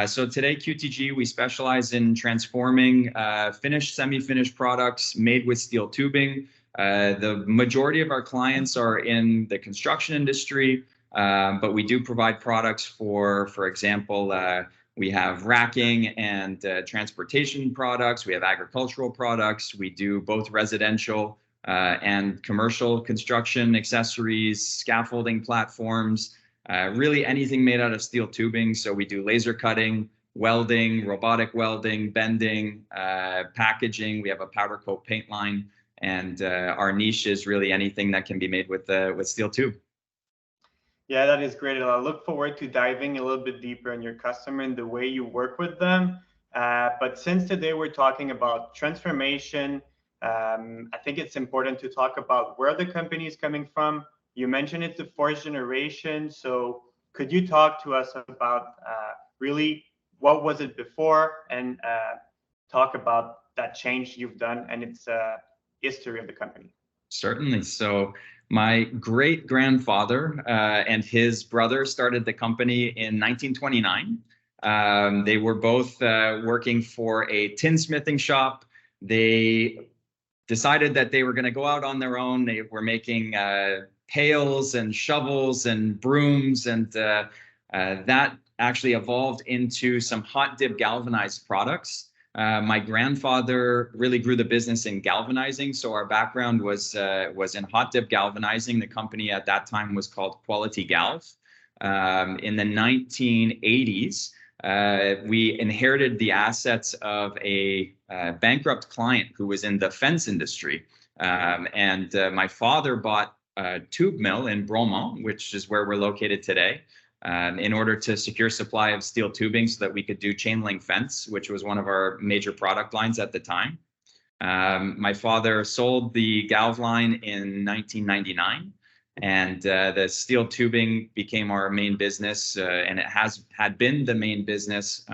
So today, QTG, we specialize in transforming finished, semi-finished products made with steel tubing. The majority of our clients are in the construction industry, but we do provide products for example, we have racking and transportation products. We have agricultural products. We do both residential and commercial construction accessories, scaffolding platforms, really anything made out of steel tubing. So we do laser cutting, welding, robotic welding, bending, packaging. We have a powder coat paint line, and our niche is really anything that can be made with steel tube. Yeah, that is great. I look forward to diving a little bit deeper on your customer and the way you work with them. But since today we're talking about transformation, I think it's important to talk about where the company is coming from. You mentioned it's the fourth generation. So could you talk to us about really what was it before, and talk about that change you've done and its history of the company? Certainly. So my great-grandfather and his brother started the company in 1929. They were both working for a tinsmithing shop. They decided that they were going to go out on their own. They were making pails and shovels and brooms, and that actually evolved into some hot dip galvanized products. My grandfather really grew the business in galvanizing, so our background was in hot dip galvanizing. The company at that time was called Quality Galv. In the 1980s, we inherited the assets of a bankrupt client who was in the fence industry, and my father bought a tube mill in Bromont, which is where we're located today, in order to secure supply of steel tubing so that we could do chain link fence, which was one of our major product lines at the time. My father sold the galv line in 1999, and the steel tubing became our main business, and it had been the main business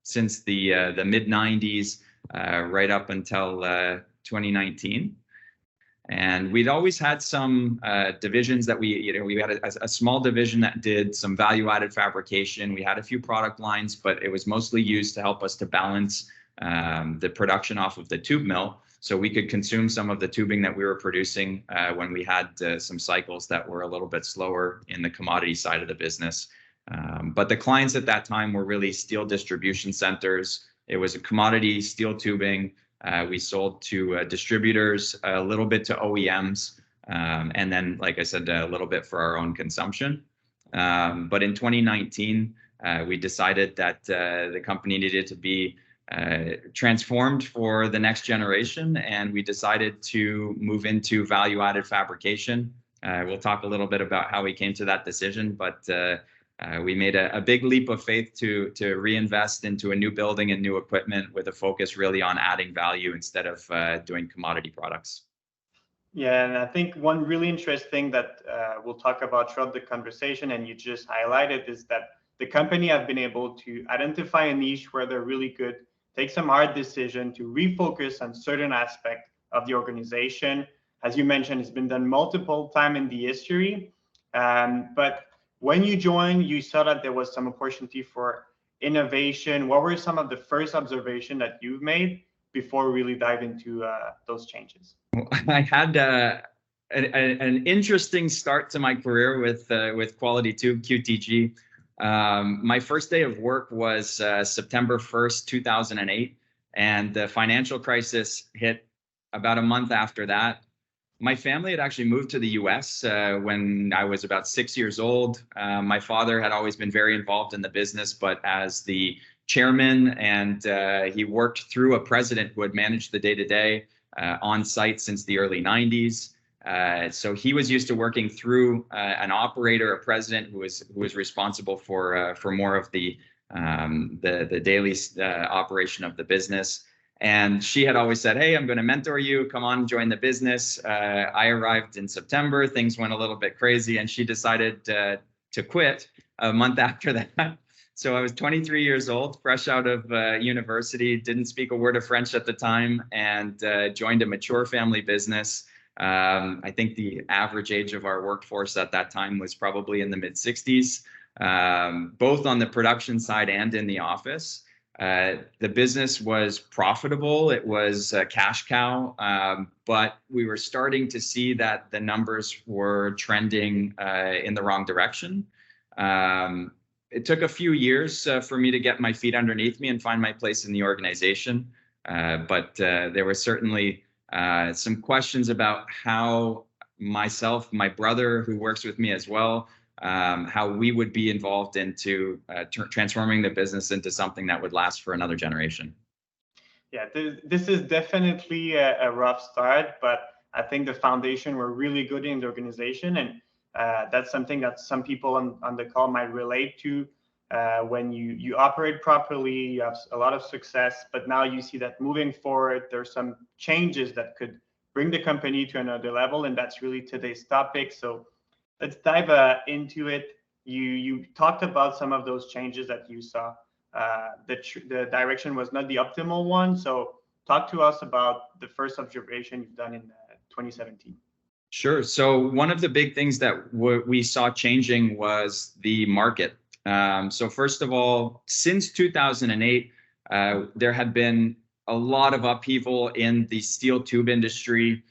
since the mid 90s, right up until 2019. And we'd always had some divisions that we had a small division that did some value-added fabrication. We had a few product lines, but it was mostly used to help us to balance the production off of the tube mill, so we could consume some of the tubing that we were producing when we had some cycles that were a little bit slower in the commodity side of the business. But the clients at that time were really steel distribution centers. It was a commodity steel tubing. We sold to distributors, a little bit to OEMs, and then, like I said, a little bit for our own consumption. But in 2019, we decided that the company needed to be transformed for the next generation, and we decided to move into value-added fabrication. We'll talk a little bit about how we came to that decision, but we made a big leap of faith to reinvest into a new building and new equipment with a focus really on adding value instead of doing commodity products. Yeah, and I think one really interesting thing that we'll talk about throughout the conversation, and you just highlighted, is that the company have been able to identify a niche where they're really good, take some hard decision to refocus on certain aspect of the organization. As you mentioned, it's been done multiple times in the history, but when you joined, you saw that there was some opportunity for innovation. What were some of the first observations that you've made before really dive into those changes? I had an interesting start to my career with Quality Tube, QTG. My first day of work was September 1st, 2008, and the financial crisis hit about a month after that. My family had actually moved to the US when I was about 6 years old. My father had always been very involved in the business, but as the chairman, and he worked through a president who had managed the day-to-day on site since the early 90s. So he was used to working through an operator, a president who was responsible for more of the daily operation of the business. And she had always said, "Hey, I'm going to mentor you. Come on, join the business." I arrived in September. Things went a little bit crazy, and she decided to quit a month after that. So I was 23 years old, fresh out of university, didn't speak a word of French at the time, and joined a mature family business. I think the average age of our workforce at that time was probably in the mid-60s. both on the production side and in the office. The business was profitable. It was a cash cow, but we were starting to see that the numbers were trending in the wrong direction. It took a few years for me to get my feet underneath me and find my place in the organization. But there were certainly some questions about how myself, my brother, who works with me as well, how we would be involved into transforming the business into something that would last for another generation. Yeah, this is definitely a rough start, but I think the foundation were really good in the organization, and that's something that some people on the call might relate to. When you operate properly, you have a lot of success, but now you see that moving forward, there's some changes that could bring the company to another level, and that's really today's topic. So let's dive into it. You talked about some of those changes that you saw. The direction was not the optimal one. So talk to us about the first observation you've done in 2017. Sure. So one of the big things that we saw changing was the market. So first of all, since 2008, there had been a lot of upheaval in the steel tube industry,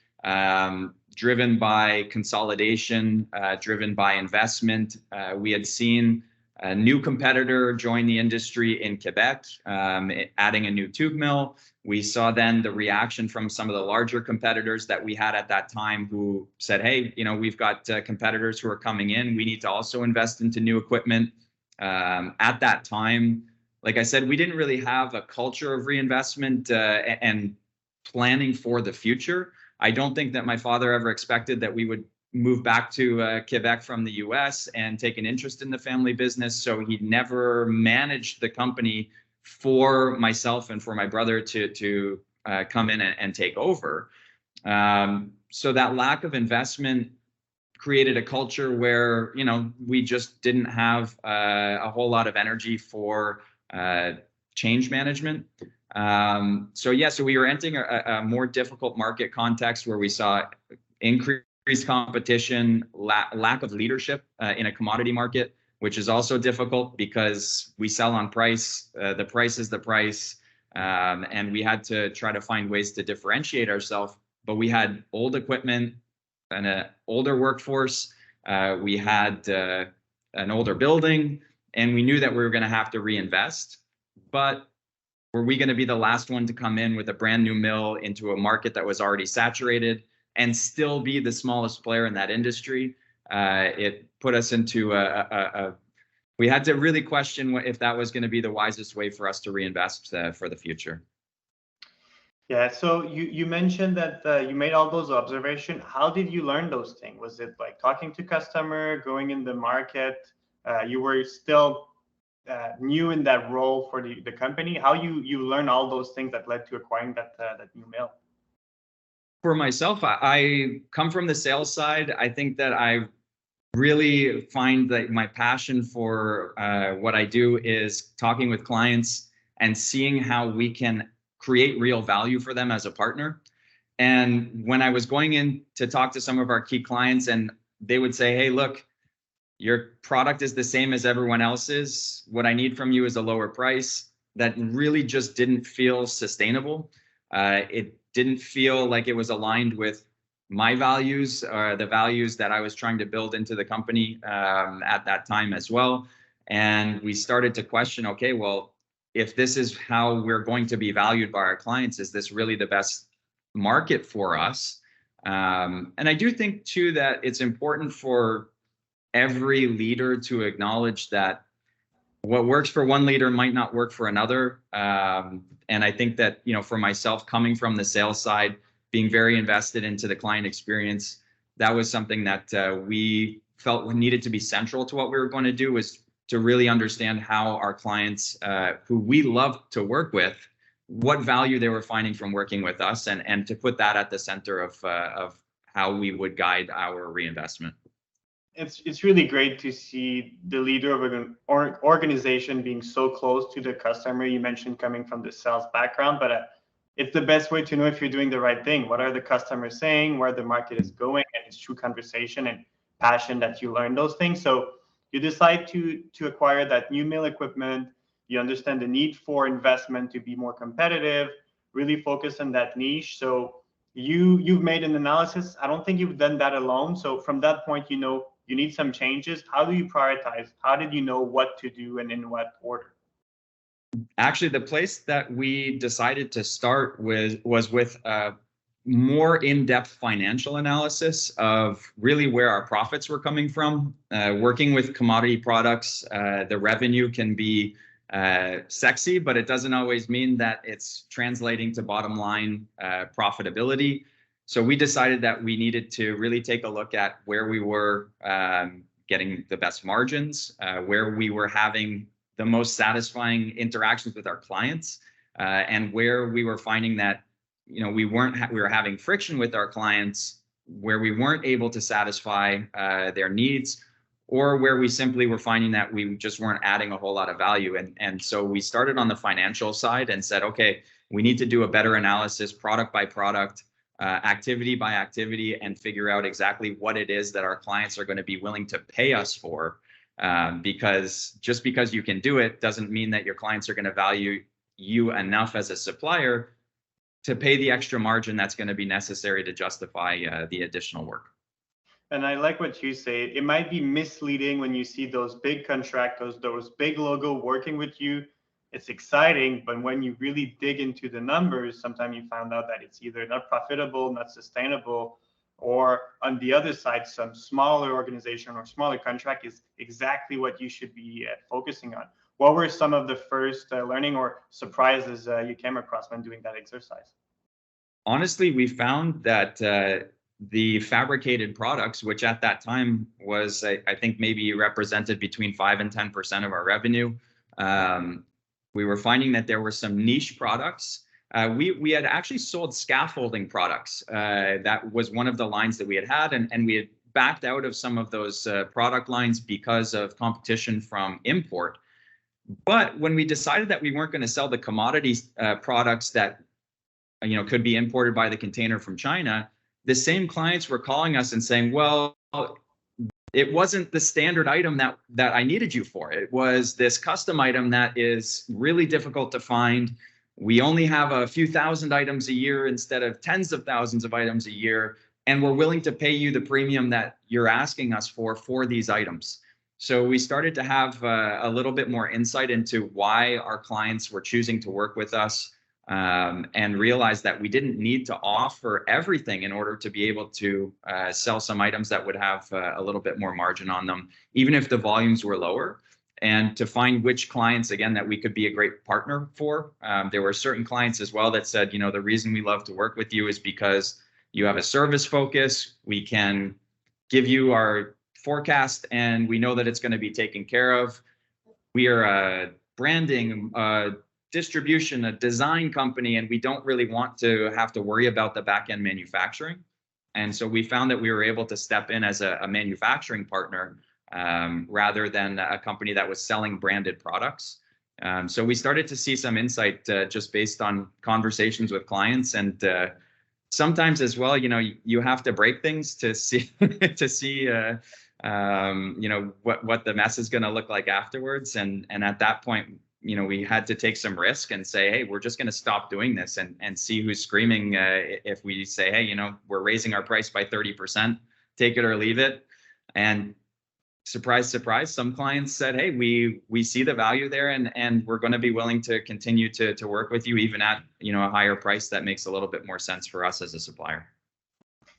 driven by consolidation, driven by investment. We had seen a new competitor join the industry in Quebec, adding a new tube mill. We saw then the reaction from some of the larger competitors that we had at that time who said, hey, we've got competitors who are coming in. We need to also invest into new equipment. At that time, like I said, we didn't really have a culture of reinvestment and planning for the future. I don't think that my father ever expected that we would move back to Quebec from the US and take an interest in the family business. So he never managed the company for myself and for my brother to come in and take over. So that lack of investment created a culture where, we just didn't have a whole lot of energy for change management. So we were entering a more difficult market context where we saw increased competition, lack of leadership in a commodity market, which is also difficult because we sell on price. The price is the price. And we had to try to find ways to differentiate ourselves. But we had old equipment and an older workforce. We had an older building, and we knew that we were going to have to reinvest. But were we going to be the last one to come in with a brand new mill into a market that was already saturated and still be the smallest player in that industry? It put us into we had to really question if that was going to be the wisest way for us to reinvest for the future. Yeah, so you mentioned that you made all those observations. How did you learn those things? Was it like talking to customer, going in the market? You were still new in that role for the company. How you learn all those things that led to acquiring that new mill? For myself, I come from the sales side. I think that I really find that my passion for what I do is talking with clients and seeing how we can create real value for them as a partner. And when I was going in to talk to some of our key clients, and they would say, hey, look, your product is the same as everyone else's. What I need from you is a lower price. That really just didn't feel sustainable. It didn't feel like it was aligned with my values or the values that I was trying to build into the company at that time as well. And we started to question, okay, well, if this is how we're going to be valued by our clients, is this really the best market for us? And I do think, too, that it's important for every leader to acknowledge that what works for one leader might not work for another. And I think that, for myself, coming from the sales side, being very invested into the client experience, that was something that we felt needed to be central to what we were going to do, was to really understand how our clients, who we love to work with, what value they were finding from working with us, and to put that at the center of how we would guide our reinvestment. It's really great to see the leader of an organization being so close to the customer. You mentioned coming from the sales background, but it's the best way to know if you're doing the right thing. What are the customers saying, where the market is going, and it's through conversation and passion that you learn those things. So you decide to acquire that new mill equipment. You understand the need for investment to be more competitive, really focus on that niche. So you've made an analysis. I don't think you've done that alone. So from that point, you know you need some changes. How do you prioritize? How did you know what to do and in what order? Actually, the place that we decided to start with was with a more in-depth financial analysis of really where our profits were coming from. Working with commodity products, the revenue can be sexy, but it doesn't always mean that it's translating to bottom line profitability. So we decided that we needed to really take a look at where we were getting the best margins, where we were having the most satisfying interactions with our clients, and where we were finding that we were having friction with our clients, where we weren't able to satisfy their needs, or where we simply were finding that we just weren't adding a whole lot of value. And so we started on the financial side and said, okay, we need to do a better analysis, product by product, activity by activity, and figure out exactly what it is that our clients are going to be willing to pay us for. Because just because you can do it doesn't mean that your clients are going to value you enough as a supplier to pay the extra margin that's going to be necessary to justify the additional work. And I like what you say. It might be misleading when you see those big contractors, those big logo working with you. It's exciting, but when you really dig into the numbers, sometimes you find out that it's either not profitable, not sustainable, or on the other side, some smaller organization or smaller contract is exactly what you should be focusing on. What were some of the first learning or surprises you came across when doing that exercise? Honestly, we found that the fabricated products, which at that time was, I think, maybe represented between 5 and 10% of our revenue, we were finding that there were some niche products. We had actually sold scaffolding products. That was one of the lines that we had, and we had backed out of some of those product lines because of competition from import. But when we decided that we weren't going to sell the commodity products that could be imported by the container from China, the same clients were calling us and saying, well, it wasn't the standard item that I needed you for. It was this custom item that is really difficult to find. We only have a few thousand items a year instead of tens of thousands of items a year, and we're willing to pay you the premium that you're asking us for these items. So we started to have a little bit more insight into why our clients were choosing to work with us, and realized that we didn't need to offer everything in order to be able to sell some items that would have a little bit more margin on them, even if the volumes were lower. And to find which clients, again, that we could be a great partner for. There were certain clients as well that said, the reason we love to work with you is because you have a service focus. We can give you our forecast and we know that it's going to be taken care of. We are a branding, distribution, a design company, and we don't really want to have to worry about the back-end manufacturing. And so we found that we were able to step in as a manufacturing partner rather than a company that was selling branded products. So we started to see some insight just based on conversations with clients, and sometimes as well, you have to break things to see what the mess is going to look like afterwards. And at that point, we had to take some risk and say, hey, we're just going to stop doing this and see who's screaming if we say, hey, we're raising our price by 30%, take it or leave it. And surprise, surprise, some clients said, hey, we see the value there, and we're going to be willing to continue to work with you even at a higher price that makes a little bit more sense for us as a supplier.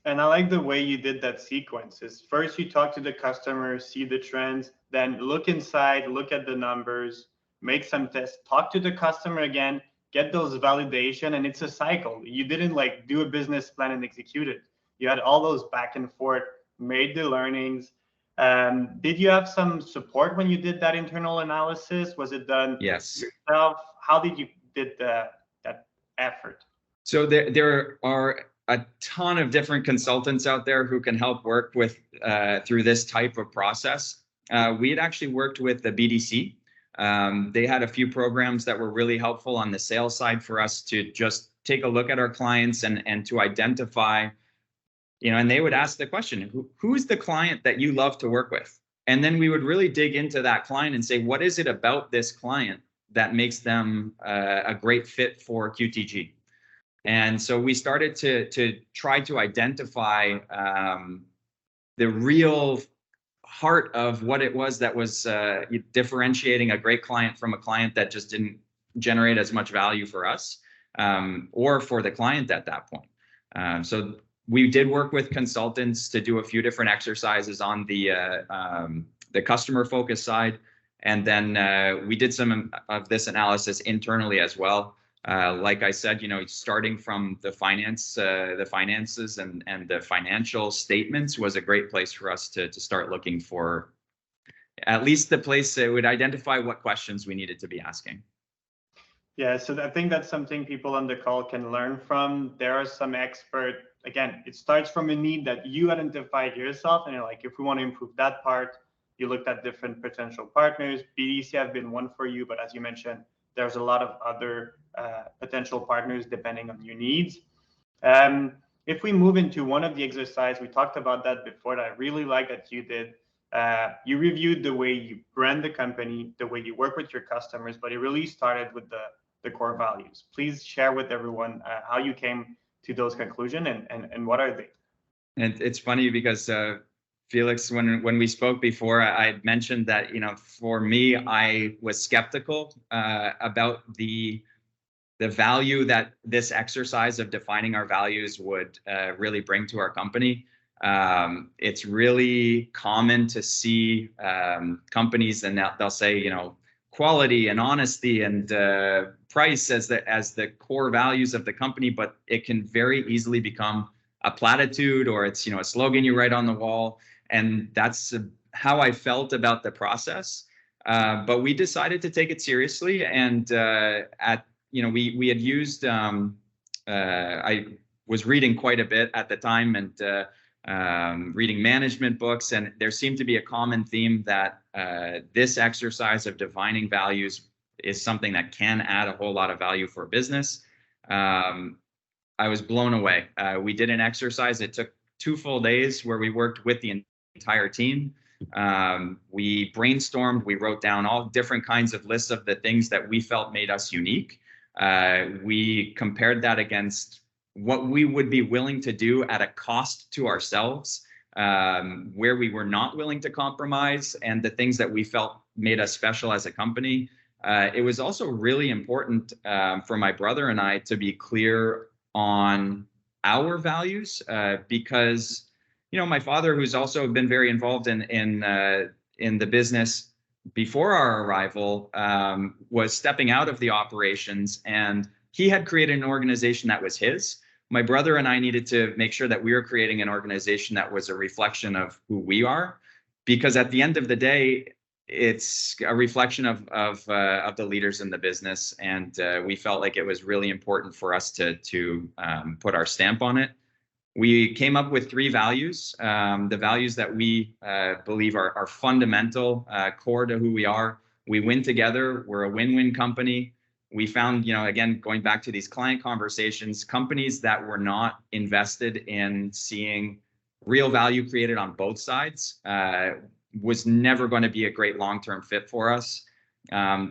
And I like the way you did that sequence. Is first you talk to the customer, see the trends, then look inside, look at the numbers, make some tests, talk to the customer again, get those validation, and it's a cycle. You didn't do a business plan and execute it. You had all those back and forth, made the learnings. Did you have some support when you did that internal analysis? Was it done yourself? How did you did that effort? So there are a ton of different consultants out there who can help work with through this type of process. We had actually worked with the BDC. They had a few programs that were really helpful on the sales side for us to just take a look at our clients and to identify, and they would ask the question, who's the client that you love to work with? And then we would really dig into that client and say, what is it about this client that makes them a great fit for QTG? And so we started to try to identify the real heart of what it was that was differentiating a great client from a client that just didn't generate as much value for us or for the client at that point. So we did work with consultants to do a few different exercises on the customer focus side. And then we did some of this analysis internally as well. Like I said, starting from the finances and the financial statements was a great place for us to start looking for at least the place that would identify what questions we needed to be asking. Yeah, so I think that's something people on the call can learn from. There are some expert, again, it starts from a need that you identified yourself, and you're like, if we want to improve that part, you looked at different potential partners. BDC have been one for you, but as you mentioned, there's a lot of other potential partners depending on your needs. If we move into one of the exercises, we talked about that before, that I really like that you did. You reviewed the way you brand the company, the way you work with your customers, but it really started with the core values. Please share with everyone how you came to those conclusions and what are they? And it's funny because Felix, when we spoke before, I mentioned that, for me, I was skeptical about the value that this exercise of defining our values would really bring to our company. It's really common to see companies, and they'll say, quality and honesty and price as the core values of the company, but it can very easily become a platitude, or it's a slogan you write on the wall. And that's how I felt about the process. But we decided to take it seriously, and we had used I was reading quite a bit at the time, and reading management books, and there seemed to be a common theme that this exercise of defining values is something that can add a whole lot of value for business. I was blown away. We did an exercise. It took 2 full days where we worked with the entire team. We brainstormed, we wrote down all different kinds of lists of the things that we felt made us unique. We compared that against what we would be willing to do at a cost to ourselves, where we were not willing to compromise, and the things that we felt made us special as a company. It was also really important for my brother and I to be clear on our values, because my father, who's also been very involved in the business before our arrival, was stepping out of the operations, and he had created an organization that was his. My brother and I needed to make sure that we were creating an organization that was a reflection of who we are, because at the end of the day, it's a reflection of the leaders in the business, and we felt like it was really important for us to put our stamp on it. We came up with 3 values, the values that we believe are fundamental, core to who we are. We win together. We're a win-win company. We found, again, going back to these client conversations, companies that were not invested in seeing real value created on both sides was never going to be a great long-term fit for us.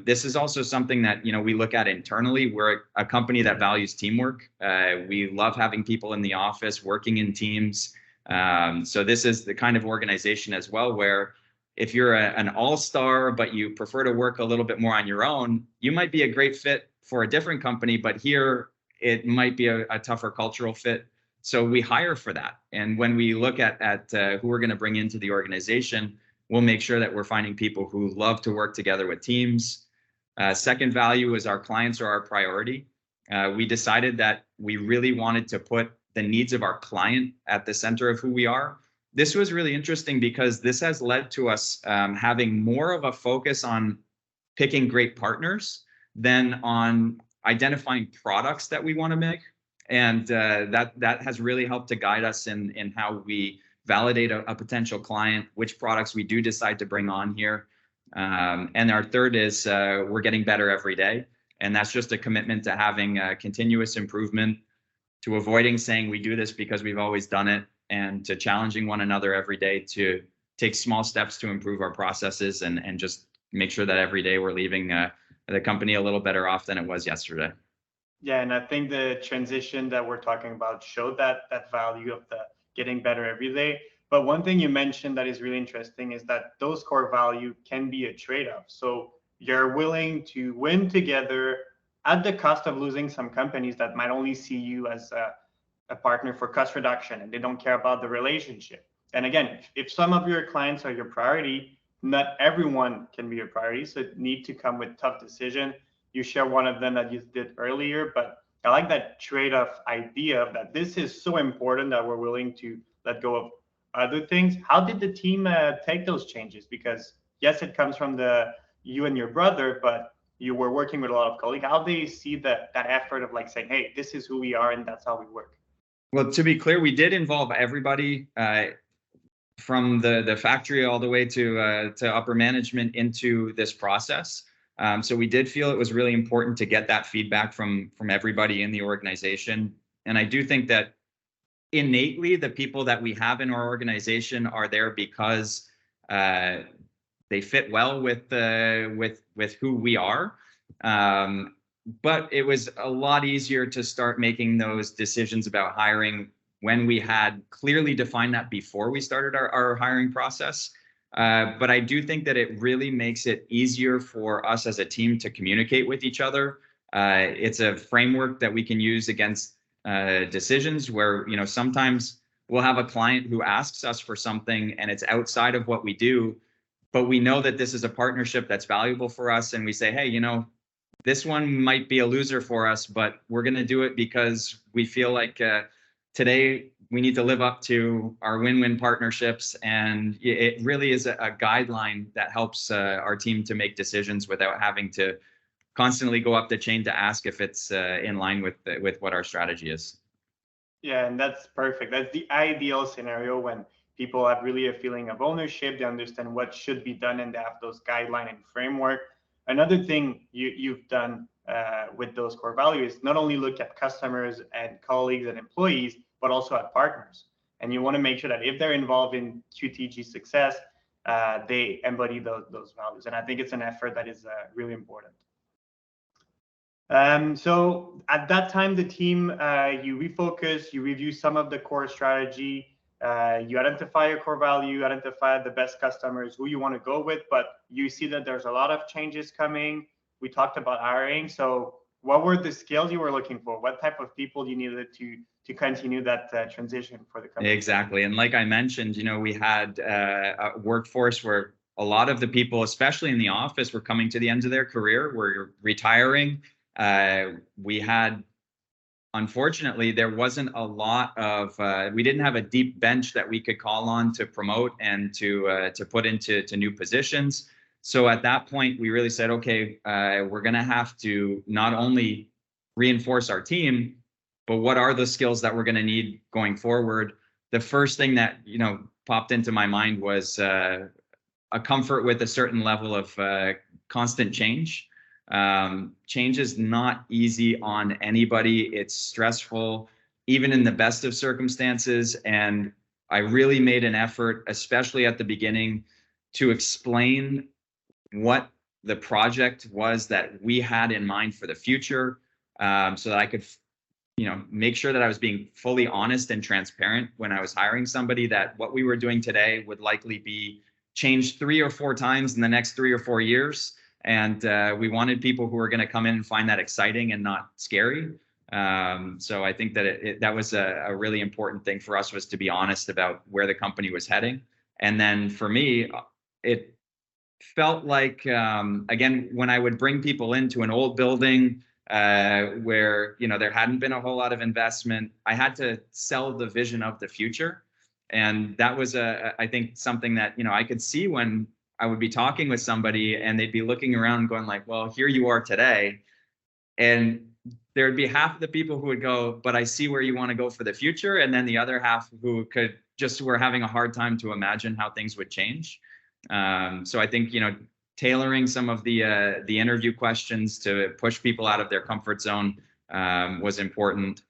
This is also something that, we look at internally. We're a company that values teamwork. We love having people in the office working in teams. So this is the kind of organization as well where if you're an all-star, but you prefer to work a little bit more on your own, you might be a great fit for a different company, but here it might be a tougher cultural fit. So we hire for that. And when we look at who we're going to bring into the organization, we'll make sure that we're finding people who love to work together with teams. Second value is our clients are our priority. We decided that we really wanted to put the needs of our client at the center of who we are. This was really interesting because this has led to us having more of a focus on picking great partners than on identifying products that we want to make. And that has really helped to guide us in how we validate a potential client, which products we do decide to bring on here. And our third is we're getting better every day. And that's just a commitment to having continuous improvement, to avoiding saying we do this because we've always done it, and to challenging one another every day to take small steps to improve our processes and just make sure that every day we're leaving the company a little better off than it was yesterday. Yeah, and I think the transition that we're talking about showed that value of the getting better every day. But one thing you mentioned that is really interesting is that those core value can be a trade-off. So you're willing to win together at the cost of losing some companies that might only see you as a partner for cost reduction and they don't care about the relationship. And again, if some of your clients are your priority, not everyone can be your priority. So you need to come with tough decision. You share one of them that you did earlier, but I like that trade-off idea of that this is so important that we're willing to let go of other things. How did the team take those changes? Because yes, it comes from you and your brother, but you were working with a lot of colleagues. How do they see that effort of like saying, hey, this is who we are and that's how we work? Well, to be clear, we did involve everybody from the factory all the way to upper management into this process. So we did feel it was really important to get that feedback from everybody in the organization. And I do think that innately the people that we have in our organization are there because they fit well with who we are. But it was a lot easier to start making those decisions about hiring when we had clearly defined that before we started our hiring process. But I do think that it really makes it easier for us as a team to communicate with each other. It's a framework that we can use against decisions where, sometimes we'll have a client who asks us for something and it's outside of what we do, but we know that this is a partnership that's valuable for us. And we say, hey, this one might be a loser for us, but we're going to do it because we feel like today we need to live up to our win-win partnerships. And it really is a guideline that helps our team to make decisions without having to constantly go up the chain to ask if it's in line with what our strategy is. Yeah, and that's perfect. That's the ideal scenario when people have really a feeling of ownership. They understand what should be done and they have those guidelines and framework. Another thing you've done with those core values is not only look at customers and colleagues and employees, but also at partners. And you want to make sure that if they're involved in QTG success, they embody those values. And I think it's an effort that is really important. So at that time, the team, you refocus, you review some of the core strategy, you identify your core value, identify the best customers, who you want to go with, but you see that there's a lot of changes coming. We talked about hiring. So what were the skills you were looking for? What type of people you needed to continue that transition for the company? Exactly. And like I mentioned, we had a workforce where a lot of the people, especially in the office, were coming to the end of their career, were retiring. We had, unfortunately, there wasn't a lot of, we didn't have a deep bench that we could call on to promote and to put into new positions. So at that point, we really said, okay, we're going to have to not only reinforce our team, but what are the skills that we're going to need going forward? The first thing that, popped into my mind was a comfort with a certain level of constant change. Change is not easy on anybody. It's stressful, even in the best of circumstances. And I really made an effort, especially at the beginning, to explain what the project was that we had in mind for the future, so that I could, make sure that I was being fully honest and transparent when I was hiring somebody, that what we were doing today would likely be changed 3 or 4 times in the next 3 or 4 years. And we wanted people who were going to come in and find that exciting and not scary. So I think that that was a really important thing for us, was to be honest about where the company was heading. And then for me, it felt like, again, when I would bring people into an old building where, there hadn't been a whole lot of investment, I had to sell the vision of the future. And that was, I think, something that, I could see when I would be talking with somebody and they'd be looking around going like, well, here you are today. And there'd be half of the people who would go, but I see where you want to go for the future. And then the other half who were having a hard time to imagine how things would change. So I think, tailoring some of the interview questions to push people out of their comfort zone was important.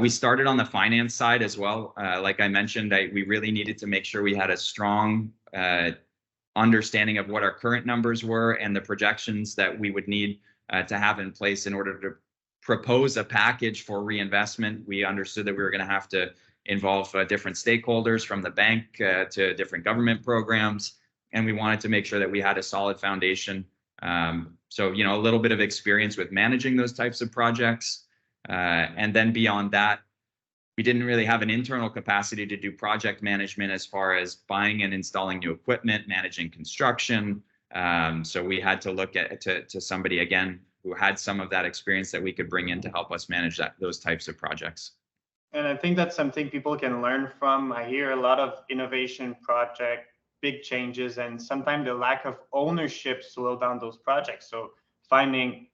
We started on the finance side as well. Like I mentioned, we really needed to make sure we had a strong understanding of what our current numbers were and the projections that we would need to have in place in order to propose a package for reinvestment. We understood that we were going to have to involve different stakeholders, from the bank to different government programs, and we wanted to make sure that we had a solid foundation. So, you know, a little bit of experience with managing those types of projects. And then beyond that, we didn't really have an internal capacity to do project management as far as buying and installing new equipment, managing construction. So we had to look at to somebody, again, who had some of that experience that we could bring in to help us manage those types of projects. And I think that's something people can learn from. I hear a lot of innovation project, big changes, and sometimes the lack of ownership slow down those projects. So finding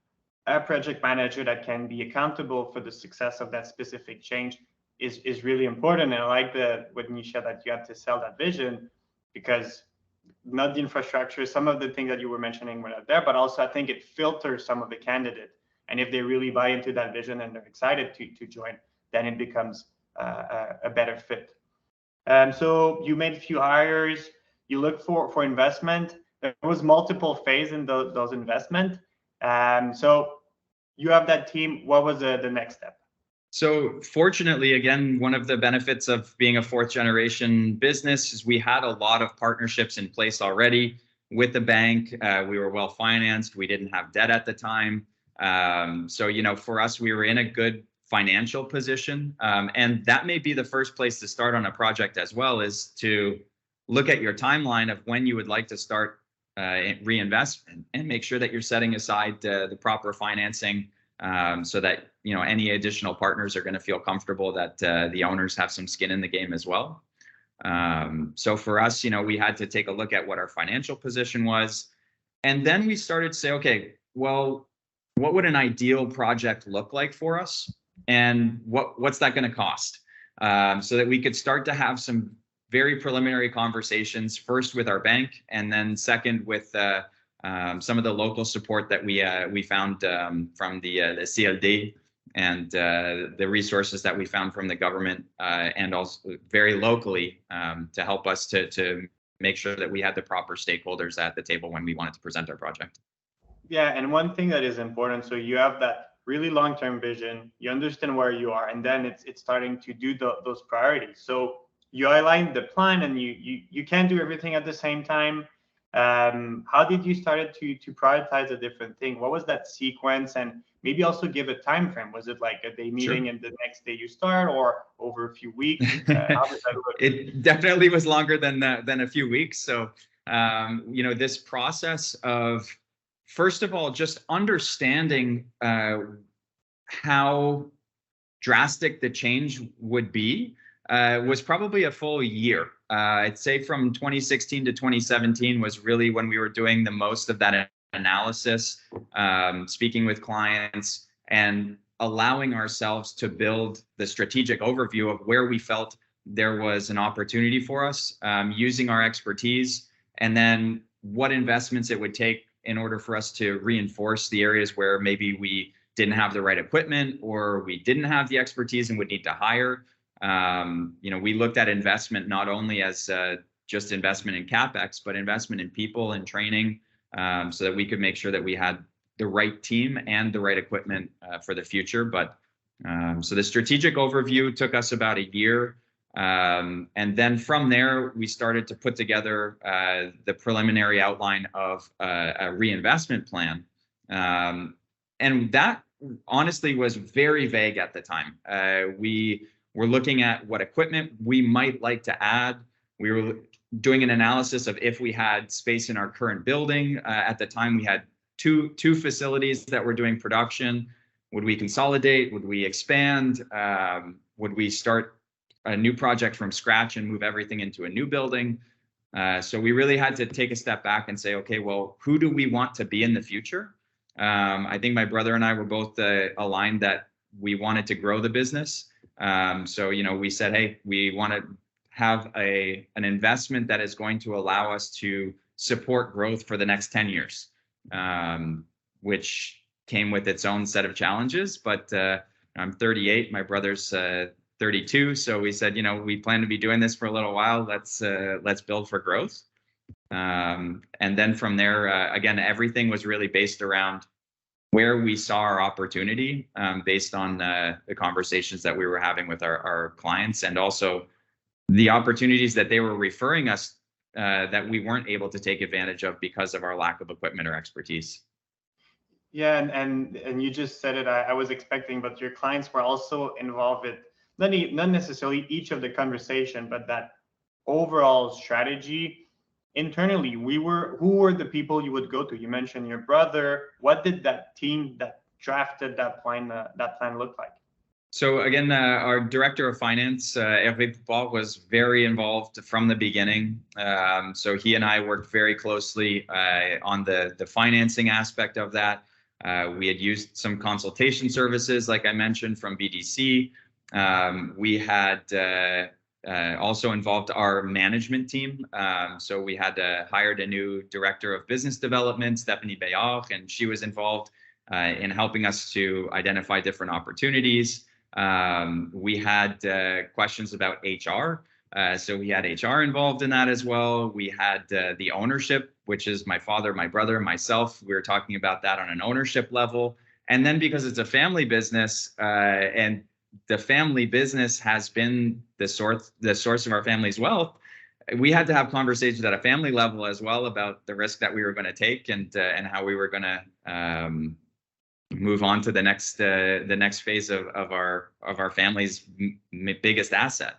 a project manager that can be accountable for the success of that specific change is really important. And I like when you said that you had to sell that vision, because not the infrastructure, some of the things that you were mentioning were not there, but also I think it filters some of the candidates. And if they really buy into that vision and they're excited to join, then it becomes a better fit. So you made a few hires, you look for investment. There was multiple phases in those investment. So you have that team. What was the next step? So fortunately, again, one of the benefits of being a fourth generation business is we had a lot of partnerships in place already with the bank. We were well financed. We didn't have debt at the time. So, you know, for us, we were in a good financial position. And that may be the first place to start on a project as well, is to look at your timeline of when you would like to start reinvestment, and make sure that you're setting aside the proper financing, so that, you know, any additional partners are going to feel comfortable that the owners have some skin in the game as well. So for us, you know, we had to take a look at what our financial position was. And then we started to say, okay, well, what would an ideal project look like for us? And what's that going to cost? So that we could start to have some very preliminary conversations, first with our bank, and then second with some of the local support that we found from the CLD, and the resources that we found from the government, and also very locally, to help us to make sure that we had the proper stakeholders at the table when we wanted to present our project. Yeah, and one thing that is important, so you have that really long-term vision, you understand where you are, and then it's starting to do those priorities. So you outline the plan, and you can't do everything at the same time. How did you start to prioritize a different thing? What was that sequence? And maybe also give a time frame. Was it like a day meeting, sure, and the next day you start, or over a few weeks? How does that look? It definitely was longer than a few weeks. So, you know, this process of, first of all, just understanding how drastic the change would be was probably a full year. I'd say from 2016 to 2017 was really when we were doing the most of that analysis, speaking with clients and allowing ourselves to build the strategic overview of where we felt there was an opportunity for us, using our expertise, and then what investments it would take in order for us to reinforce the areas where maybe we didn't have the right equipment, or we didn't have the expertise and would need to hire. You know, we looked at investment not only as just investment in CapEx, but investment in people and training, so that we could make sure that we had the right team and the right equipment for the future. But so the strategic overview took us about a year. And then from there, we started to put together the preliminary outline of a reinvestment plan. And that honestly was very vague at the time. We were looking at what equipment we might like to add. We were doing an analysis of if we had space in our current building. At the time, we had two facilities that were doing production. Would we consolidate? Would we expand? Would we start a new project from scratch and move everything into a new building? So we really had to take a step back and say, okay, well, who do we want to be in the future? I think my brother and I were both aligned that we wanted to grow the business. So, you know, we said, hey, we want to have an investment that is going to allow us to support growth for the next 10 years, which came with its own set of challenges. But I'm 38. My brother's 32. So we said, we plan to be doing this for a little while. Let's build for growth. And then from there, again, everything was really based around where we saw our opportunity, based on the conversations that we were having with our clients, and also the opportunities that they were referring us that we weren't able to take advantage of because of our lack of equipment or expertise. Yeah, and you just said it. I was expecting, but your clients were also involved with not necessarily each of the conversation, but that overall strategy internally. Who were the people you would go to? You mentioned your brother. What did that team that drafted that plan look like? So again, our director of finance, Hervé Poupard, was very involved from the beginning. So he and I worked very closely on the financing aspect of that. We had used some consultation services, like I mentioned, from BDC. We had also involved our management team. So we had hired a new director of business development, Stephanie Bayard, and she was involved in helping us to identify different opportunities. We had questions about HR. So we had HR involved in that as well. We had the ownership, which is my father, my brother, myself. We were talking about that on an ownership level. And then because it's a family business, and the family business has been the source of our family's wealth, we had to have conversations at a family level as well about the risk that we were going to take and how we were going to move on to the next phase of our family's biggest asset.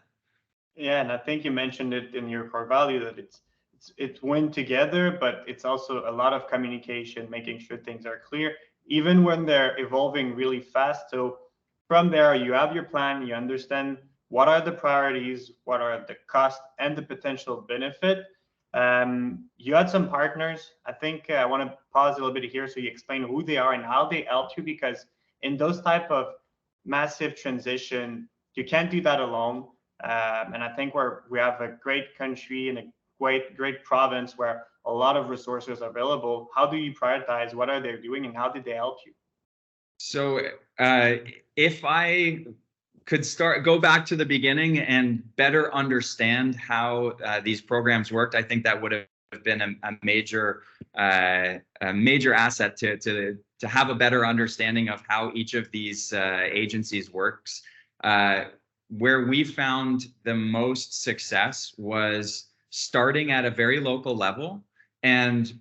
Yeah, and I think you mentioned it in your core value that it's win together, but it's also a lot of communication, making sure things are clear, even when they're evolving really fast. So from there, you have your plan, you understand what are the priorities, what are the costs and the potential benefit. You had some partners. I think I want to pause a little bit here so you explain who they are and how they help you, because in those type of massive transition, you can't do that alone. And I think we have a great country and a great province where a lot of resources are available. How do you prioritize? What are they doing, and how did they help you? So if I could go back to the beginning and better understand how these programs worked, I think that would have been a major asset to have a better understanding of how each of these agencies works. Where we found the most success was starting at a very local level and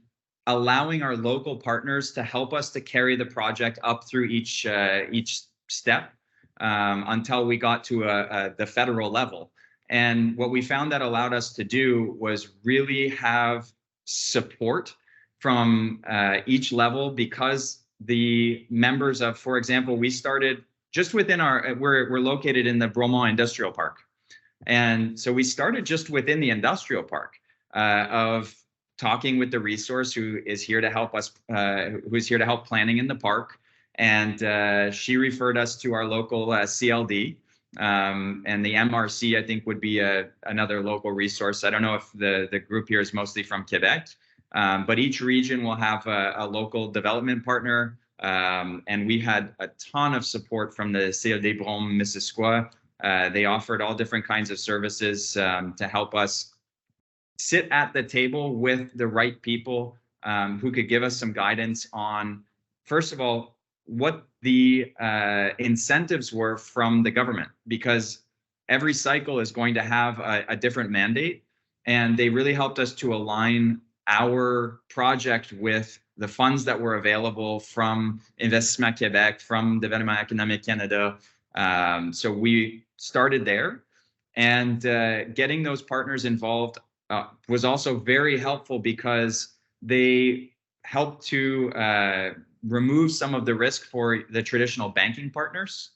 allowing our local partners to help us to carry the project up through each step until we got to the federal level. And what we found that allowed us to do was really have support from each level, because the members of, for example, we started just within we're located in the Bromont Industrial Park. And so we started just within the industrial park of talking with the resource who is here to help us, who's here to help planning in the park. And she referred us to our local CLD, and the MRC, I think, would be another local resource. I don't know if the group here is mostly from Quebec, but each region will have a local development partner. And we had a ton of support from the CLD Brome Missisquoi. They offered all different kinds of services to help us sit at the table with the right people who could give us some guidance on, first of all, what the incentives were from the government, because every cycle is going to have a different mandate. And they really helped us to align our project with the funds that were available from Investissement Québec, from Développement Économique Canada. So we started there, and getting those partners involved was also very helpful, because they helped to remove some of the risk for the traditional banking partners.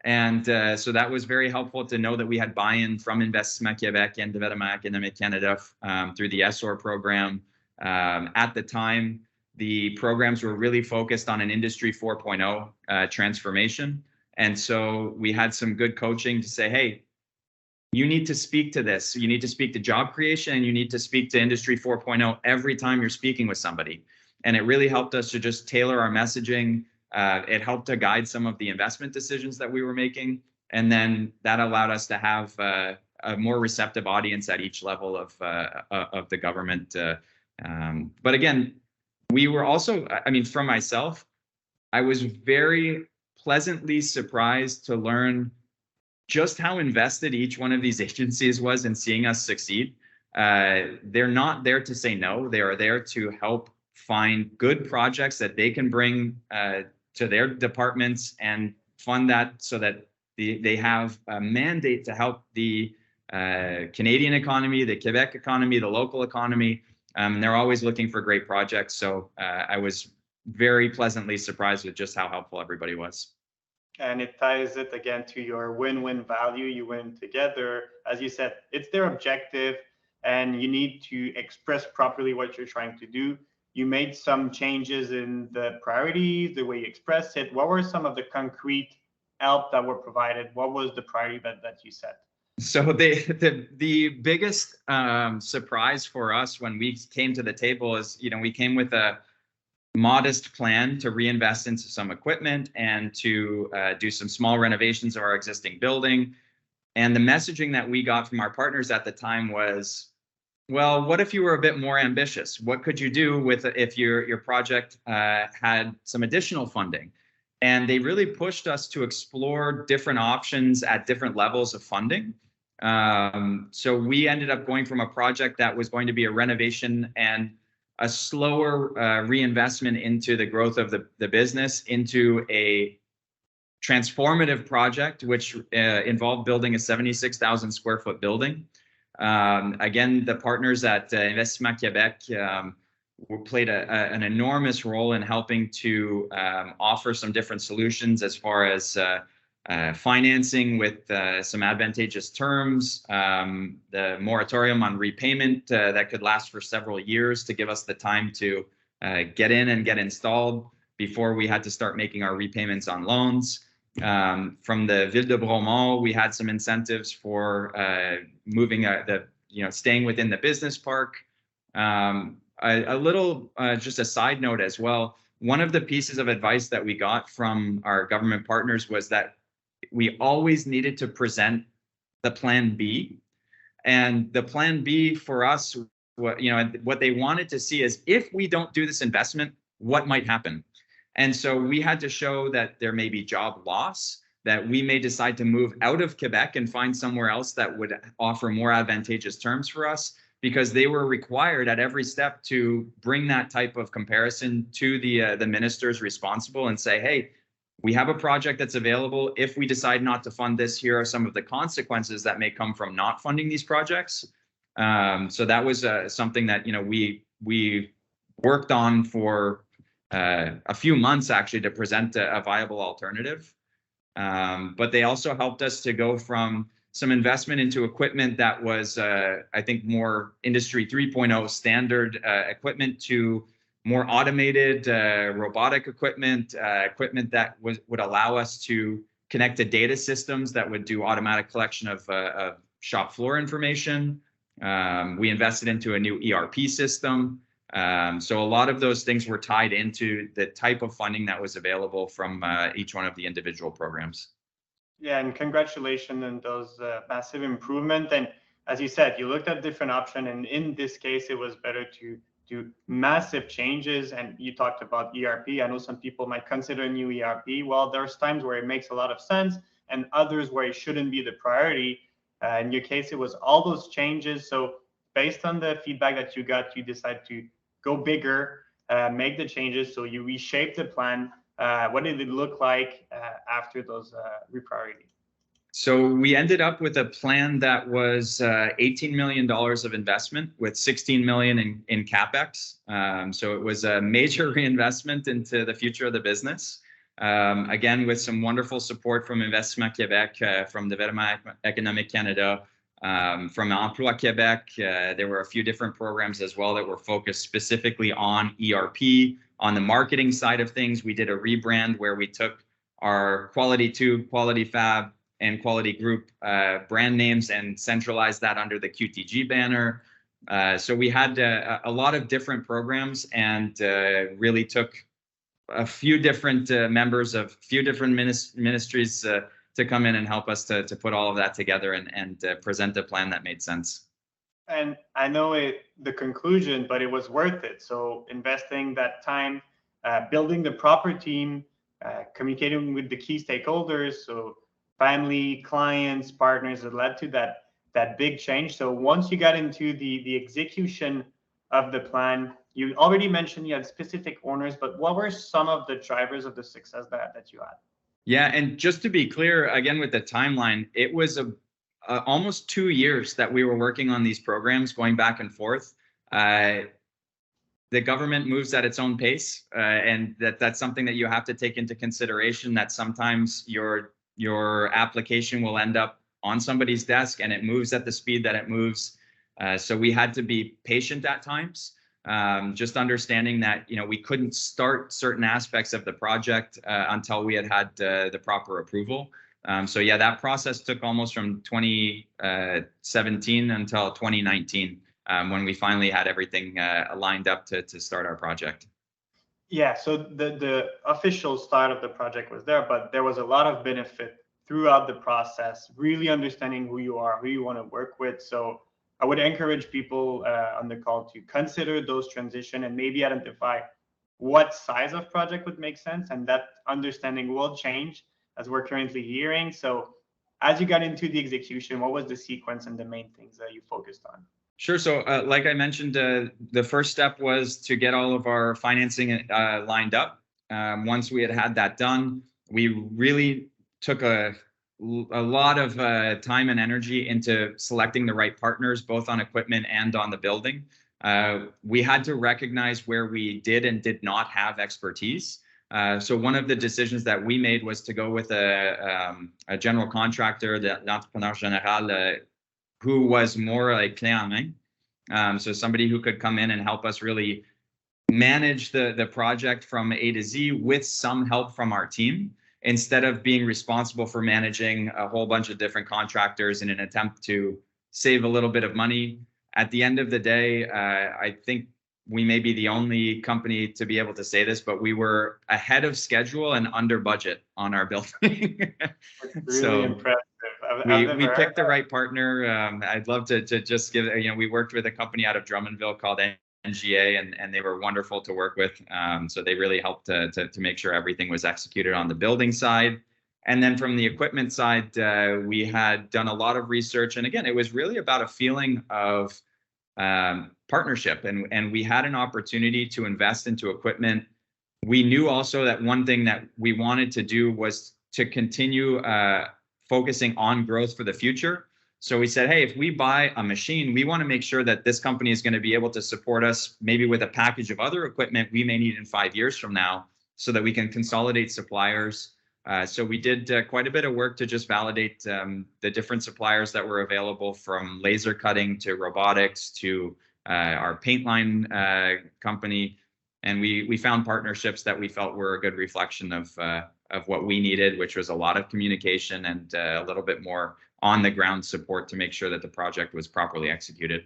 And so that was very helpful to know that we had buy-in from Investissement Québec and Développement Économique Canada through the SOR program. At the time, the programs were really focused on an Industry 4.0 transformation. And so we had some good coaching to say, hey, you need to speak to this. You need to speak to job creation, and you need to speak to Industry 4.0 every time you're speaking with somebody. And it really helped us to just tailor our messaging It helped to guide some of the investment decisions that we were making. And then that allowed us to have a more receptive audience at each level of the government. But again, we were also, I mean, for myself, I was very pleasantly surprised to learn just how invested each one of these agencies was in seeing us succeed. They're not there to say no. They are there to help find good projects that they can bring to their departments and fund that so that they have a mandate to help the Canadian economy, the Quebec economy, the local economy. They're always looking for great projects. So I was very pleasantly surprised with just how helpful everybody was. And it ties it again to your win-win value. You win together. As you said, it's their objective and you need to express properly what you're trying to do. You made some changes in the priorities, the way you express it. What were some of the concrete help that were provided? What was the priority that you set? So the biggest surprise for us when we came to the table is, we came with a modest plan to reinvest into some equipment and to do some small renovations of our existing building. And the messaging that we got from our partners at the time was, well, what if you were a bit more ambitious? What could you do if your project had some additional funding? And they really pushed us to explore different options at different levels of funding. So we ended up going from a project that was going to be a renovation and a slower reinvestment into the growth of the business into a transformative project, which involved building a 76,000 square foot building. Again, the partners at Investissement Québec played an enormous role in helping to offer some different solutions as far as financing with some advantageous terms, the moratorium on repayment that could last for several years to give us the time to get in and get installed before we had to start making our repayments on loans. From the Ville de Bromont, we had some incentives for moving staying within the business park. Just a side note as well, one of the pieces of advice that we got from our government partners was that we always needed to present the plan B. And the plan B for us, what they wanted to see is, if we don't do this investment, what might happen? And so we had to show that there may be job loss, that we may decide to move out of Quebec and find somewhere else that would offer more advantageous terms for us, because they were required at every step to bring that type of comparison to the ministers responsible and say, hey, we have a project that's available. If we decide not to fund this, here are some of the consequences that may come from not funding these projects. So that was something that we worked on for a few months actually to present a viable alternative. But they also helped us to go from some investment into equipment that was, I think, more Industry 3.0 standard equipment to more automated robotic equipment, equipment that would allow us to connect to data systems that would do automatic collection of shop floor information. We invested into a new ERP system. So a lot of those things were tied into the type of funding that was available from each one of the individual programs. Yeah, and congratulations on those massive improvements. And as you said, you looked at different options, and in this case, it was better to do massive changes. And you talked about ERP. I know some people might consider a new ERP. Well, there's times where it makes a lot of sense and others where it shouldn't be the priority. In your case, it was all those changes. So based on the feedback that you got, you decided to go bigger, make the changes. So you reshaped the plan. What did it look like after those repriority? So we ended up with a plan that was $18 million of investment with $16 million in CapEx. So it was a major reinvestment into the future of the business. Again, with some wonderful support from Investissement Québec, from Développement Économique Canada, from Emploi Québec. There were a few different programs as well that were focused specifically on ERP. On the marketing side of things, we did a rebrand where we took our Quality Tube, Quality Fab, and Quality Group brand names and centralized that under the QTG banner. So we had a lot of different programs and really took a few different members of a few different ministries to come in and help us to put all of that together and present a plan that made sense. And I know the conclusion, but it was worth it. So investing that time, building the proper team, communicating with the key stakeholders, so family, clients, partners, that led to that big change. So once you got into the execution of the plan, you already mentioned you had specific owners, but what were some of the drivers of the success that you had? Yeah, and just to be clear, again, with the timeline, it was almost 2 years that we were working on these programs, going back and forth. The government moves at its own pace, and that's something that you have to take into consideration, that sometimes your application will end up on somebody's desk and it moves at the speed that it moves. So we had to be patient at times, just understanding that, we couldn't start certain aspects of the project until we had the proper approval. So yeah, that process took almost from 2017 until 2019, when we finally had everything lined up to start our project. Yeah, so the official start of the project was there, but there was a lot of benefit throughout the process, really understanding who you are, who you want to work with. So I would encourage people on the call to consider those transitions and maybe identify what size of project would make sense. And that understanding will change as we're currently hearing. So as you got into the execution, what was the sequence and the main things that you focused on? Sure. So like I mentioned, the first step was to get all of our financing lined up. Once we had that done, we really took a lot of time and energy into selecting the right partners, both on equipment and on the building. We had to recognize where we did and did not have expertise. So one of the decisions that we made was to go with a general contractor, the L'Entrepreneur Général, who was more like clé en main. So somebody who could come in and help us really manage the project from A to Z with some help from our team, instead of being responsible for managing a whole bunch of different contractors in an attempt to save a little bit of money. At the end of the day, I think we may be the only company to be able to say this, but we were ahead of schedule and under budget on our building. Really impressive. We picked the right partner. I'd love to just give, we worked with a company out of Drummondville called NGA, and they were wonderful to work with. So they really helped to make sure everything was executed on the building side. And then from the equipment side, we had done a lot of research. And again, it was really about a feeling of partnership. And we had an opportunity to invest into equipment. We knew also that one thing that we wanted to do was to continue focusing on growth for the future. So we said, hey, if we buy a machine, we want to make sure that this company is going to be able to support us maybe with a package of other equipment we may need in 5 years from now, so that we can consolidate suppliers. So we did quite a bit of work to just validate the different suppliers that were available, from laser cutting to robotics to our paint line company. And we found partnerships that we felt were a good reflection of what we needed, which was a lot of communication and a little bit more on the ground support to make sure that the project was properly executed.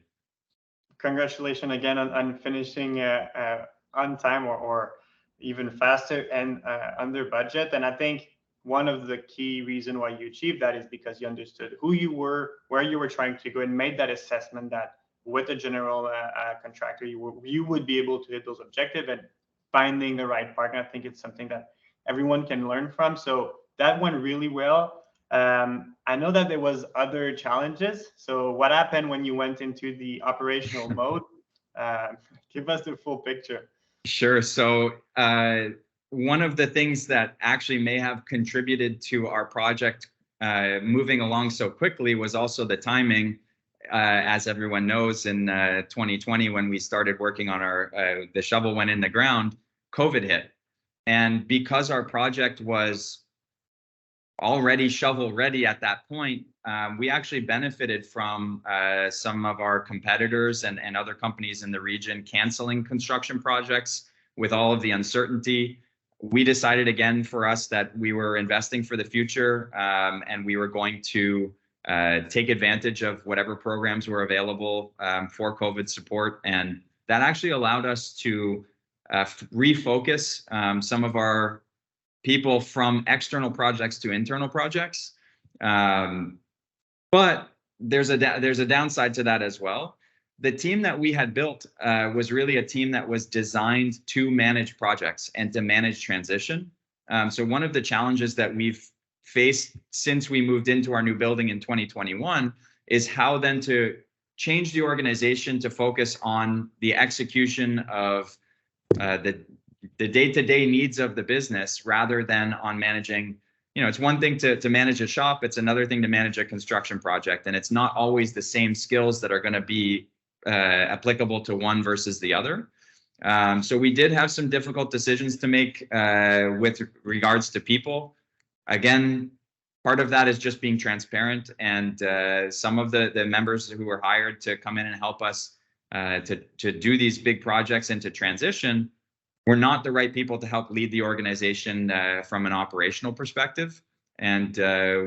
Congratulations again on finishing on time or even faster and under budget. And I think one of the key reasons why you achieved that is because you understood who you were, where you were trying to go, and made that assessment that with a general contractor, you would be able to hit those objectives. And finding the right partner, I think it's something that everyone can learn from. So that went really well. I know that there was other challenges. So what happened when you went into the operational mode? Give us the full picture. Sure. So one of the things that actually may have contributed to our project moving along so quickly was also the timing. As everyone knows, in 2020, when we started working on the shovel went in the ground, COVID hit. And because our project was already shovel ready at that point, we actually benefited from some of our competitors and other companies in the region canceling construction projects with all of the uncertainty. We decided again for us that we were investing for the future, and we were going to take advantage of whatever programs were available for COVID support. And that actually allowed us to refocus some of our people from external projects to internal projects. But there's a downside to that as well. The team that we had built was really a team that was designed to manage projects and to manage transition. So one of the challenges that we've faced since we moved into our new building in 2021 is how then to change the organization to focus on the execution of the day-to-day needs of the business rather than on managing. It's one thing to manage a shop, it's another thing to manage a construction project, and it's not always the same skills that are going to be applicable to one versus the other. So we did have some difficult decisions to make with regards to people. Again, part of that is just being transparent, and some of the members who were hired to come in and help us to do these big projects and to transition were not the right people to help lead the organization from an operational perspective. And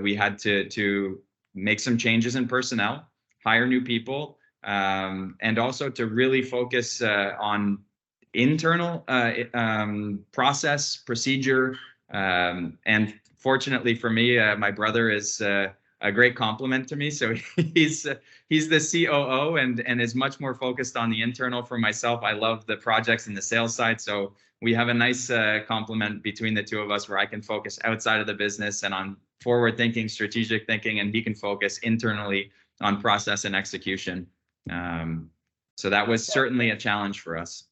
we had to make some changes in personnel, hire new people, and also to really focus on internal process, procedure. And fortunately for me, my brother is a great compliment to me. So he's the COO and is much more focused on the internal. For myself, I love the projects and the sales side. So we have a nice complement between the two of us where I can focus outside of the business and on forward thinking, strategic thinking, and he can focus internally on process and execution. So that was certainly a challenge for us.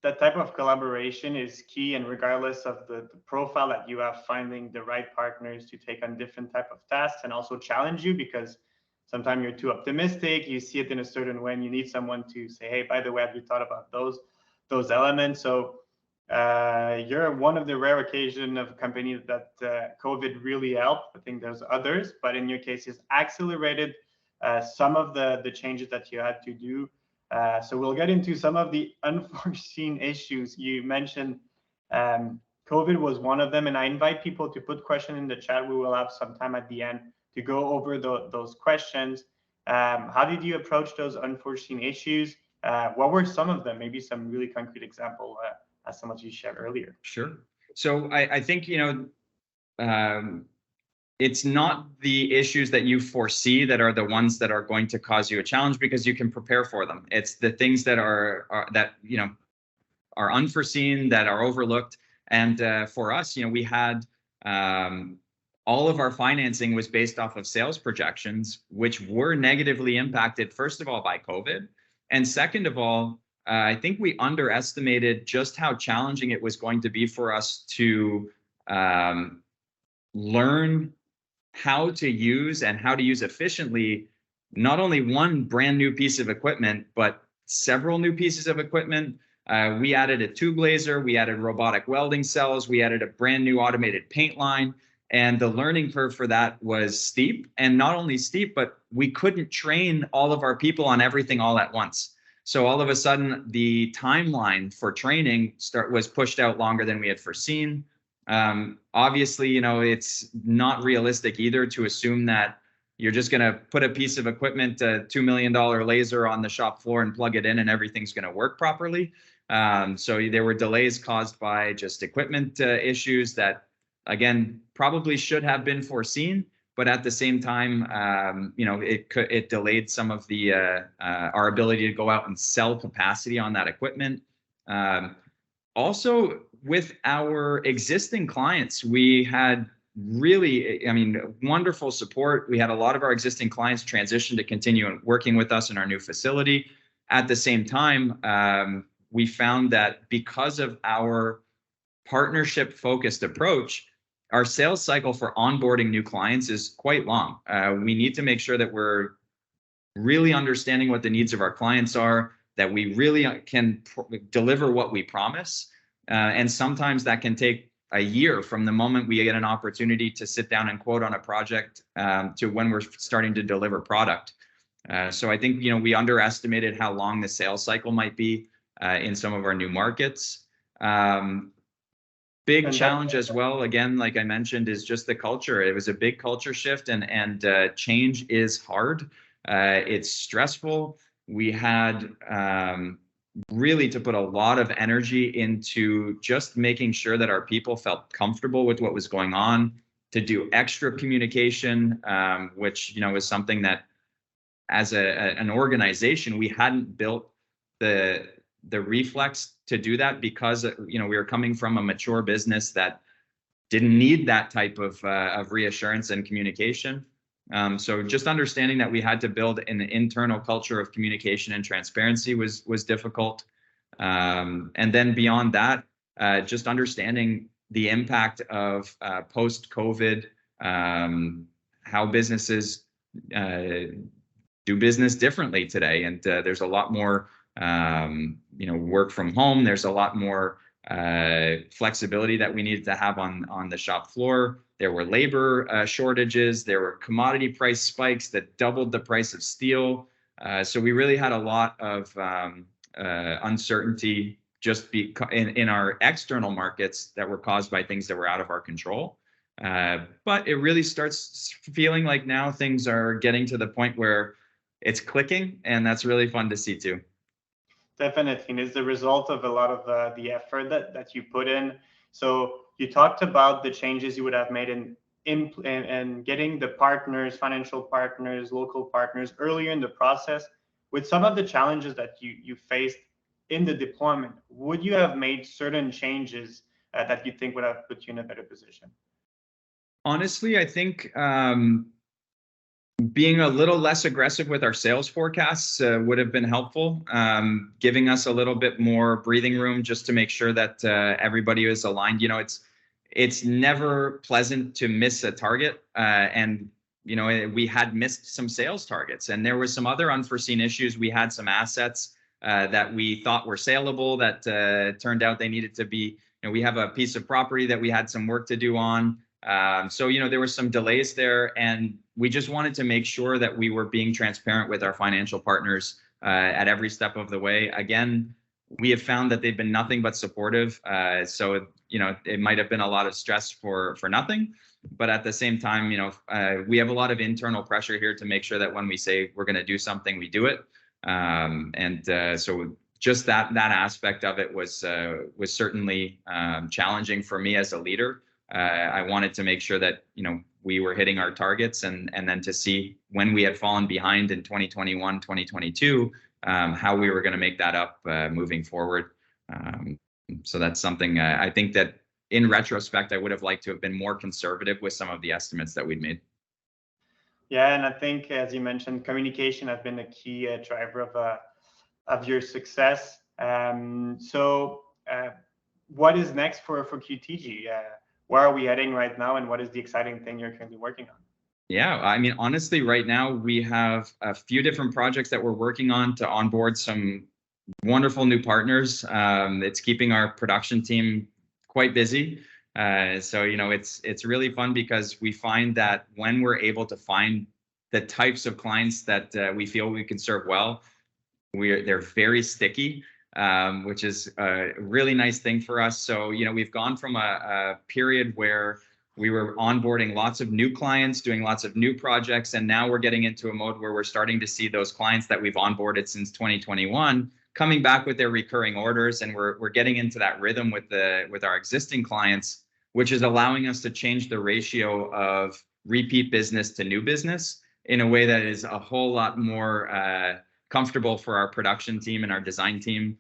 That type of collaboration is key, and regardless of the profile that you have, finding the right partners to take on different type of tasks and also challenge you, because sometimes you're too optimistic, you see it in a certain way, and you need someone to say, hey, by the way, have you thought about those elements? So you're one of the rare occasion of companies that COVID really helped. I think there's others, but in your case, it's accelerated some of the changes that you had to do. So we'll get into some of the unforeseen issues. You mentioned COVID was one of them, and I invite people to put questions in the chat. We will have some time at the end to go over those questions. How did you approach those unforeseen issues? What were some of them? Maybe some really concrete example as some of you shared earlier. Sure. So I think, it's not the issues that you foresee that are the ones that are going to cause you a challenge, because you can prepare for them. It's the things that are unforeseen, that are overlooked. And for us, we had all of our financing was based off of sales projections, which were negatively impacted, first of all, by COVID. And second of all, I think we underestimated just how challenging it was going to be for us to learn how to use efficiently not only one brand new piece of equipment, but several new pieces of equipment. We added a tube laser, we added robotic welding cells, we added a brand new automated paint line, and the learning curve for that was steep. And not only steep, but we couldn't train all of our people on everything all at once. So all of a sudden, the timeline for training was pushed out longer than we had foreseen. Obviously, it's not realistic either to assume that you're just going to put a piece of equipment, a $2 million laser on the shop floor and plug it in and everything's going to work properly. So there were delays caused by just equipment issues that, again, probably should have been foreseen. But at the same time, it delayed some of the our ability to go out and sell capacity on that equipment. Also, with our existing clients, we had really, wonderful support. We had a lot of our existing clients transition to continue working with us in our new facility. At the same time, we found that because of our partnership-focused approach, our sales cycle for onboarding new clients is quite long. We need to make sure that we're really understanding what the needs of our clients are, that we really can deliver what we promise. And sometimes that can take a year from the moment we get an opportunity to sit down and quote on a project to when we're starting to deliver product. So I think, we underestimated how long the sales cycle might be in some of our new markets. Big challenge as well, again, like I mentioned, is just the culture. It was a big culture shift, and change is hard. It's stressful. We had really to put a lot of energy into just making sure that our people felt comfortable with what was going on, to do extra communication, which, is something that as an organization, we hadn't built the reflex to do that because, we were coming from a mature business that didn't need that type of reassurance and communication. So just understanding that we had to build an internal culture of communication and transparency was difficult. And then beyond that, just understanding the impact of post-COVID, how businesses do business differently today. And there's a lot more, work from home. There's a lot more flexibility that we needed to have on the shop floor. There were labor shortages. There were commodity price spikes that doubled the price of steel. So we really had a lot of uncertainty just in our external markets that were caused by things that were out of our control. But it really starts feeling like now things are getting to the point where it's clicking, and that's really fun to see too. Definitely, and it's the result of a lot of the effort that you put in. So you talked about the changes you would have made in getting the partners, financial partners, local partners earlier in the process. With some of the challenges that you faced in the deployment, would you have made certain changes that you think would have put you in a better position? Honestly, I think being a little less aggressive with our sales forecasts would have been helpful, giving us a little bit more breathing room just to make sure that everybody is aligned. It's never pleasant to miss a target, and we had missed some sales targets, and there was some other unforeseen issues. We had some assets that we thought were saleable that turned out they needed to be. We have a piece of property that we had some work to do on. So there were some delays there, and we just wanted to make sure that we were being transparent with our financial partners at every step of the way. Again, we have found that they've been nothing but supportive. So it might have been a lot of stress for nothing, but at the same time, we have a lot of internal pressure here to make sure that when we say we're going to do something, we do it. So just that aspect of it was certainly challenging for me as a leader. I wanted to make sure that we were hitting our targets, and then to see when we had fallen behind in 2021, 2022, how we were going to make that up moving forward. So that's something I think that in retrospect I would have liked to have been more conservative with some of the estimates that we'd made. Yeah, and I think, as you mentioned, communication has been a key driver of your success. So what is next for QTG? Where are we heading right now, and what is the exciting thing you're currently working on? Yeah, I mean, honestly, right now we have a few different projects that we're working on to onboard some wonderful new partners. It's keeping our production team quite busy. So it's really fun because we find that when we're able to find the types of clients that we feel we can serve well, they're very sticky. Which is a really nice thing for us. So, we've gone from a period where we were onboarding lots of new clients, doing lots of new projects, and now we're getting into a mode where we're starting to see those clients that we've onboarded since 2021 coming back with their recurring orders, and we're getting into that rhythm with our existing clients, which is allowing us to change the ratio of repeat business to new business in a way that is a whole lot more comfortable for our production team and our design team.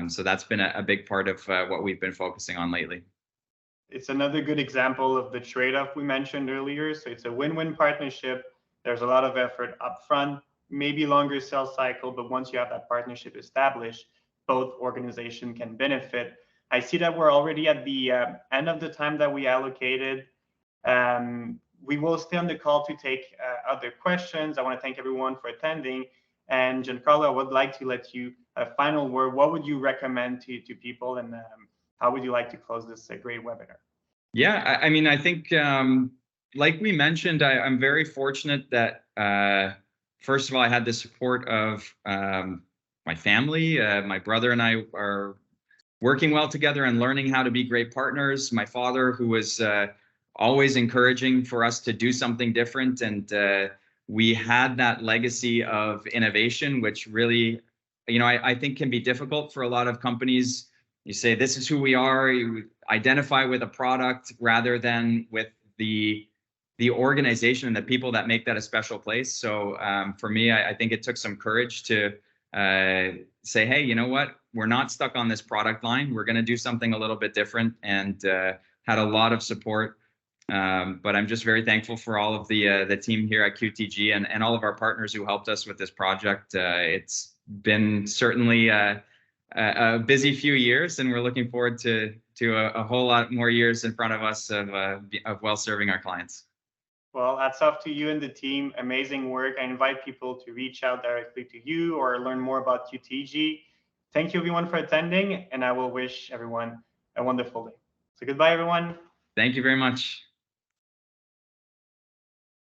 So that's been a big part of what we've been focusing on lately. It's another good example of the trade-off we mentioned earlier. So it's a win-win partnership. There's a lot of effort upfront, maybe longer sales cycle, but once you have that partnership established, both organizations can benefit. I see that we're already at the end of the time that we allocated. We will stay on the call to take other questions. I want to thank everyone for attending. And Giancarlo, I would like to let you a final word. What would you recommend to people, and how would you like to close this great webinar? Yeah, I mean, I think, like we mentioned, I'm very fortunate that, first of all, I had the support of my family. My brother and I are working well together and learning how to be great partners. My father, who was always encouraging for us to do something different, and we had that legacy of innovation, which really I think can be difficult for a lot of companies. You say, this is who we are. You identify with a product rather than with the organization and the people that make that a special place. So for me, I think it took some courage to say, hey, you know what? We're not stuck on this product line. We're going to do something a little bit different, and had a lot of support. But I'm just very thankful for all of the team here at QTG and all of our partners who helped us with this project. It's been certainly a busy few years, and we're looking forward to a whole lot more years in front of us of well serving our clients. Well, hats off to you and the team. Amazing work. I invite people to reach out directly to you or learn more about QTG. Thank you, everyone, for attending, and I will wish everyone a wonderful day. So goodbye, everyone. Thank you very much.